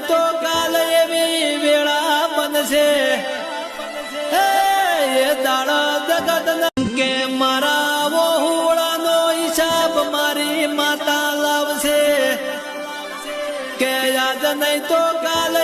તો કાલ એવી વેળા બનશે એ દાડ જગત કે મારા વહુડાનો હિસાબ મારી માતા લાવશે કે આજ નહીં તો કાલ